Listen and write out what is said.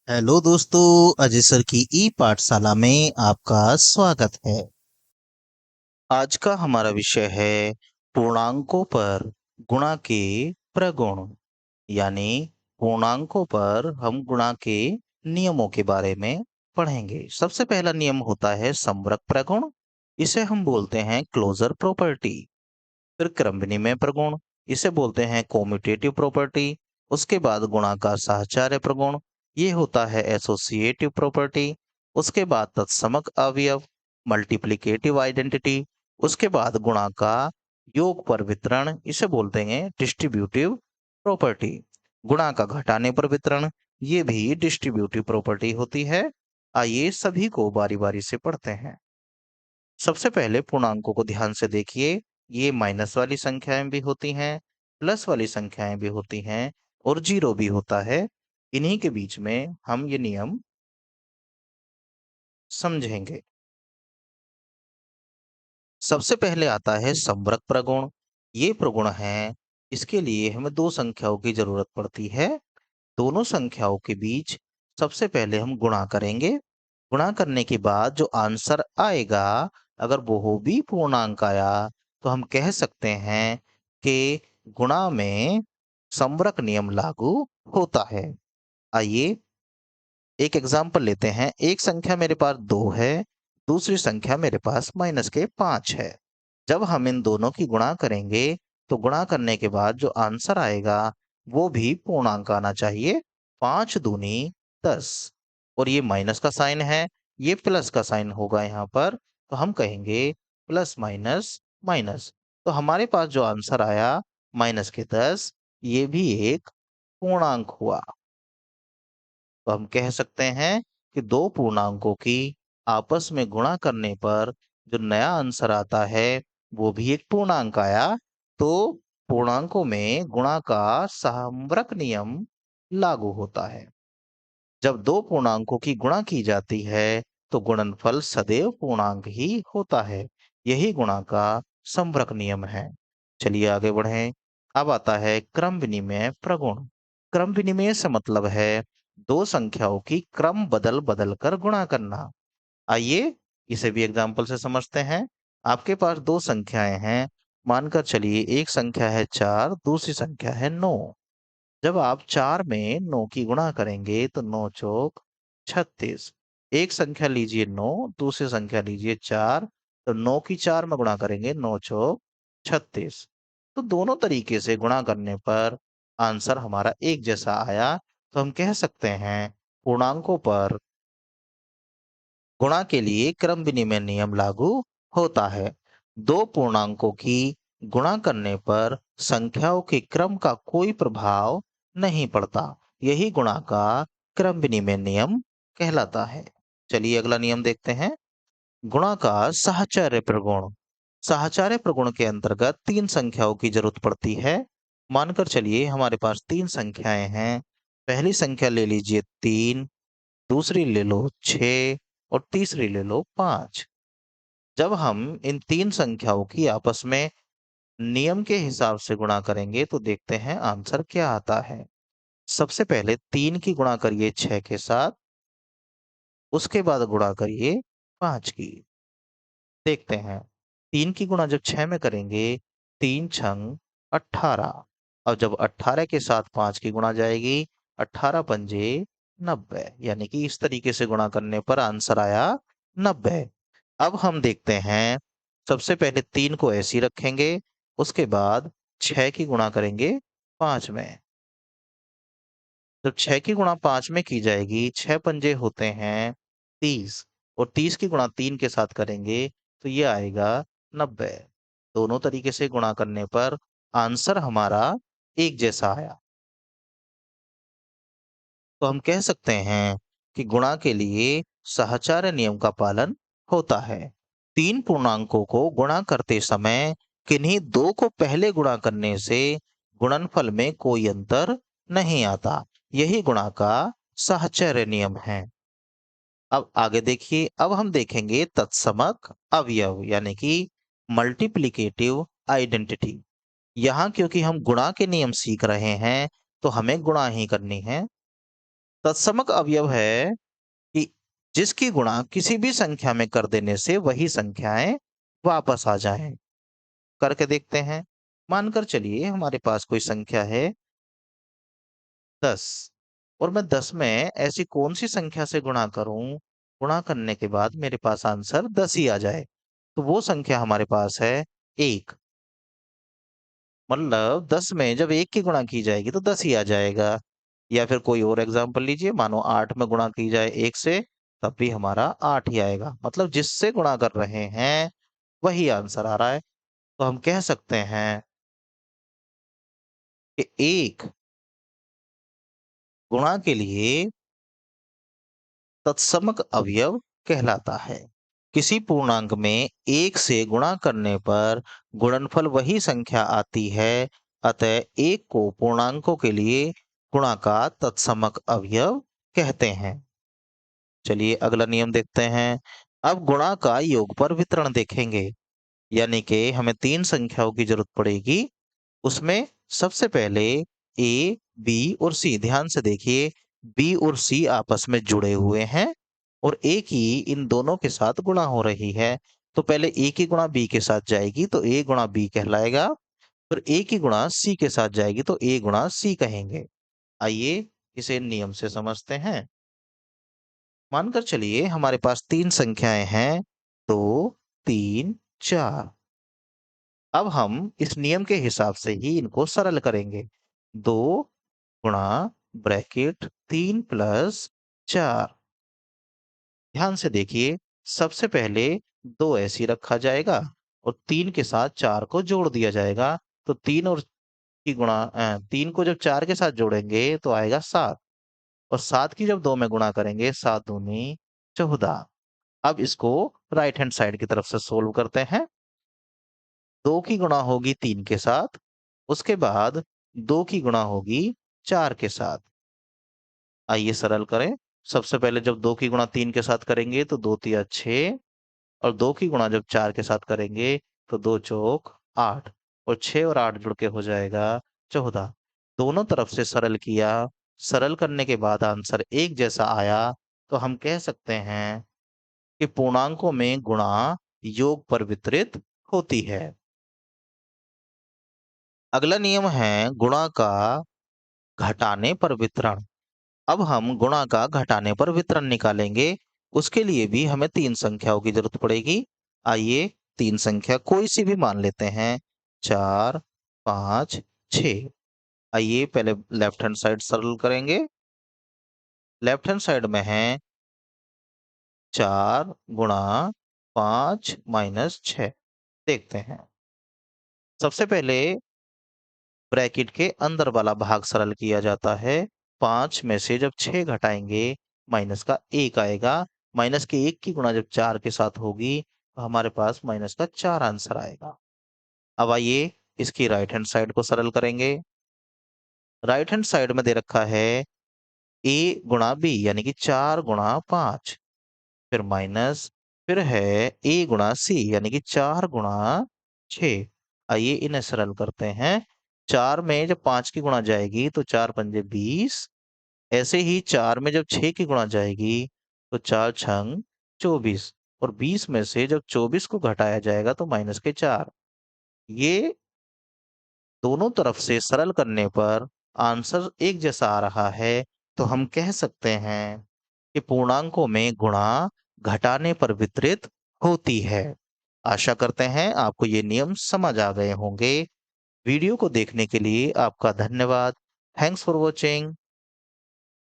Hello दोस्तों, Ajay sir की ई पाठशाला में आपका स्वागत है। आज का हमारा विषय है पूर्णांकों पर गुणा के प्रगुण, यानी पूर्णांकों पर हम गुणा के नियमों के बारे में पढ़ेंगे। सबसे पहला नियम होता है संवरक प्रगुण, इसे हम बोलते हैं क्लोजर प्रॉपर्टी। फिर क्रम विनिमय प्रगुण, इसे बोलते हैं कोम्यूटेटिव प्रॉपर्टी। उसके बाद गुणा का साहचर्य प्रगुण, ये होता है एसोसिएटिव प्रॉपर्टी। उसके बाद तत्समक अवयव, मल्टीप्लिकेटिव आइडेंटिटी। उसके बाद गुणा का योग पर वितरण, इसे बोलते हैं डिस्ट्रीब्यूटिव प्रॉपर्टी। गुणा का घटाने पर वितरण, ये भी डिस्ट्रीब्यूटिव प्रॉपर्टी होती है। आइए सभी को बारी बारी से पढ़ते हैं। सबसे पहले पूर्णांकों को ध्यान से देखिए। ये माइनस वाली संख्याएं भी होती हैं, प्लस वाली संख्याएं भी होती हैं और जीरो भी होता है। इन्हीं के बीच में हम ये नियम समझेंगे। सबसे पहले आता है संवरक प्रगुण। ये प्रगुण है, इसके लिए हमें दो संख्याओं की जरूरत पड़ती है। दोनों संख्याओं के बीच सबसे पहले हम गुणा करेंगे। गुणा करने के बाद जो आंसर आएगा, अगर वो भी पूर्णांक आया, तो हम कह सकते हैं कि गुणा में संवरक नियम लागू होता है। आइए एक एग्जाम्पल लेते हैं। एक संख्या मेरे पास 2 है, दूसरी संख्या मेरे पास माइनस के 5 है। जब हम इन दोनों की गुणा करेंगे, तो गुणा करने के बाद जो आंसर आएगा वो भी पूर्णांक आना चाहिए। 5 दूनी 10, और ये माइनस का साइन है, ये प्लस का साइन होगा यहाँ पर, तो हम कहेंगे प्लस माइनस माइनस। तो हमारे पास जो आंसर आया माइनस के 10, ये भी एक पूर्णांक हुआ। तो हम कह सकते हैं कि दो पूर्णांकों की आपस में गुणा करने पर जो नया आंसर आता है वो भी एक पूर्णांक आया। तो पूर्णांकों में गुणा का समवरक नियम लागू होता है। जब दो पूर्णांकों की गुणा की जाती है तो गुणनफल सदैव पूर्णांक ही होता है। यही गुणा का समवरक नियम है। चलिए आगे बढ़ें। अब आता है क्रम विनिमय प्रगुण। क्रम विनिमय से मतलब है दो संख्याओं की क्रम बदल बदल कर गुणा करना। आइए इसे भी एग्जाम्पल से समझते हैं। आपके पास दो संख्याएं हैं। मानकर चलिए एक संख्या है 4, दूसरी संख्या है 9। जब आप 4 में 9 की गुणा करेंगे तो 9 चौक 36। एक संख्या लीजिए 9, दूसरी संख्या लीजिए 4, तो 9 की 4 में गुणा करेंगे 9 चौक 36। तो दोनों तरीके से गुणा करने पर आंसर हमारा एक जैसा आया। तो हम कह सकते हैं पूर्णांकों पर गुणा के लिए क्रम विनिमय नियम लागू होता है। दो पूर्णांकों की गुणा करने पर संख्याओं के क्रम का कोई प्रभाव नहीं पड़ता। यही गुणा का क्रम विनिमय नियम कहलाता है। चलिए अगला नियम देखते हैं। गुणा का साहचर्य प्रगुण। साहचर्य प्रगुण के अंतर्गत तीन संख्याओं की जरूरत पड़ती है। मानकर चलिए हमारे पास तीन संख्याएं हैं। पहली संख्या ले लीजिए 3, दूसरी ले लो 6 और तीसरी ले लो 5। जब हम इन तीन संख्याओं की आपस में नियम के हिसाब से गुणा करेंगे तो देखते हैं आंसर क्या आता है। सबसे पहले 3 की गुणा करिए 6 के साथ, उसके बाद गुणा करिए 5 की। देखते हैं 3 की गुणा जब 6 में करेंगे, 3 छंग 18। और जब 18 के साथ 5 की गुणा जाएगी, 18 पंजे 90, यानी कि इस तरीके से गुणा करने पर आंसर आया 90। अब हम देखते हैं, सबसे पहले 3 को ऐसे ही रखेंगे, उसके बाद 6 की गुणा करेंगे 5 में। जब 6 की गुणा 5 में की जाएगी, 6 पंजे होते हैं 30, और 30 की गुणा 3 के साथ करेंगे तो ये आएगा 90। दोनों तरीके से गुणा करने पर आंसर हमारा एक जैसा आया। तो हम कह सकते हैं कि गुणा के लिए साहचर्य नियम का पालन होता है। तीन पूर्णांकों को गुणा करते समय किन्हीं दो को पहले गुणा करने से गुणनफल में कोई अंतर नहीं आता। यही गुणा का साहचर्य नियम है। अब आगे देखिए, अब हम देखेंगे तत्समक अवयव, यानी कि मल्टीप्लिकेटिव आइडेंटिटी। यहाँ क्योंकि हम गुणा के नियम सीख रहे हैं, तो हमें गुणा ही करनी है। तत्समक अवयव है कि जिसकी गुणा किसी भी संख्या में कर देने से वही संख्याएं वापस आ जाएं। करके देखते हैं। मानकर चलिए हमारे पास कोई संख्या है 10 और मैं 10 में ऐसी कौन सी संख्या से गुणा करूं, गुणा करने के बाद मेरे पास आंसर 10 ही आ जाए। तो वो संख्या हमारे पास है 1। मतलब 10 में जब 1 की गुणा की जाएगी तो 10 ही आ जाएगा। या फिर कोई और एग्जांपल लीजिए, मानो 8 में गुणा की जाए 1 से, तब भी हमारा 8 ही आएगा। मतलब जिससे गुणा कर रहे हैं वही आंसर आ रहा है। तो हम कह सकते हैं कि 1 गुणा के लिए तत्समक अवयव कहलाता है। किसी पूर्णांक में 1 से गुणा करने पर गुणनफल वही संख्या आती है, अतः 1 को पूर्णांकों के लिए गुणा का तत्समक अवयव कहते हैं। चलिए अगला नियम देखते हैं। अब गुणा का योगफल वितरण देखेंगे। यानी कि हमें 3 संख्याओं की जरूरत पड़ेगी। उसमें सबसे पहले ए, बी और सी, ध्यान से देखिए, बी और सी आपस में जुड़े हुए हैं और ए की इन दोनों के साथ गुणा हो रही है। तो पहले ए की गुणा बी के साथ जाएगी तो ए गुणा बी कहलाएगा। फिर ए की गुणा सी के साथ जाएगी तो ए गुणा सी कहेंगे। आइए इसे नियम से समझते हैं। मानकर चलिए हमारे पास 3 संख्याएं हैं, 2, 3, 4। अब हम इस नियम के हिसाब से ही इनको सरल करेंगे। 2 गुणा ब्रैकेट 3 प्लस 4। ध्यान से देखिए, सबसे पहले 2 ऐसे ही रखा जाएगा और 3 के साथ 4 को जोड़ दिया जाएगा। तो 3 और की गुणा 3 को जब 4 के साथ जोड़ेंगे तो आएगा 7 और 7 की जब 2 में गुणा करेंगे 7 दूनी 14। अब इसको राइट हैंड साइड की तरफ से सोल्व करते हैं। 2 की गुणा होगी 3 के साथ, उसके बाद 2 की गुणा होगी 4 के साथ। आइए सरल करें। सबसे पहले जब 2 की गुणा 3 के साथ करेंगे तो 2 तिया 6 और 2 की गुणा जब 4 के साथ करेंगे तो 2 चौक 8 और 6 और 8 जुड़ के हो जाएगा 14। दोनों तरफ से सरल किया, सरल करने के बाद आंसर एक जैसा आया, तो हम कह सकते हैं कि पूर्णांकों में गुणा योग पर वितरित होती है। अगला नियम है गुणा का घटाने पर वितरण। अब हम गुणा का घटाने पर वितरण निकालेंगे। उसके लिए भी हमें 3 संख्याओं की जरूरत पड़ेगी। आइए 3 संख्या कोई सी भी मान लेते हैं, 4, 5, 6। आइए पहले लेफ्ट हैंड साइड सरल करेंगे। लेफ्ट हैंड साइड में है 4 गुणा 5 माइनस 6। देखते हैं। सबसे पहले ब्रैकेट के अंदर वाला भाग सरल किया जाता है। 5 में से जब 6 घटाएंगे माइनस का 1 आएगा। माइनस के 1 की गुणा जब 4 के साथ होगी तो हमारे पास माइनस का 4 आंसर आएगा। अब आइए इसकी राइट हैंड साइड को सरल करेंगे। राइट हैंड साइड में दे रखा है a गुणा बी, यानी कि 4 गुणा 5, फिर माइनस, फिर है a गुणा सी, यानी कि 4 गुणा 6। आइए इन्हें सरल करते हैं। 4 में जब 5 की गुणा जाएगी तो 4 पंजे 20। ऐसे ही 4 में जब 6 की गुणा जाएगी तो 4 छंग 24 और 20 में से जब 24 को घटाया जाएगा तो माइनस के 4। ये दोनों तरफ से सरल करने पर आंसर एक जैसा आ रहा है, तो हम कह सकते हैं कि पूर्णांकों में गुणा घटाने पर वितरित होती है। आशा करते हैं आपको ये नियम समझ आ गए होंगे। वीडियो को देखने के लिए आपका धन्यवाद। Thanks for watching.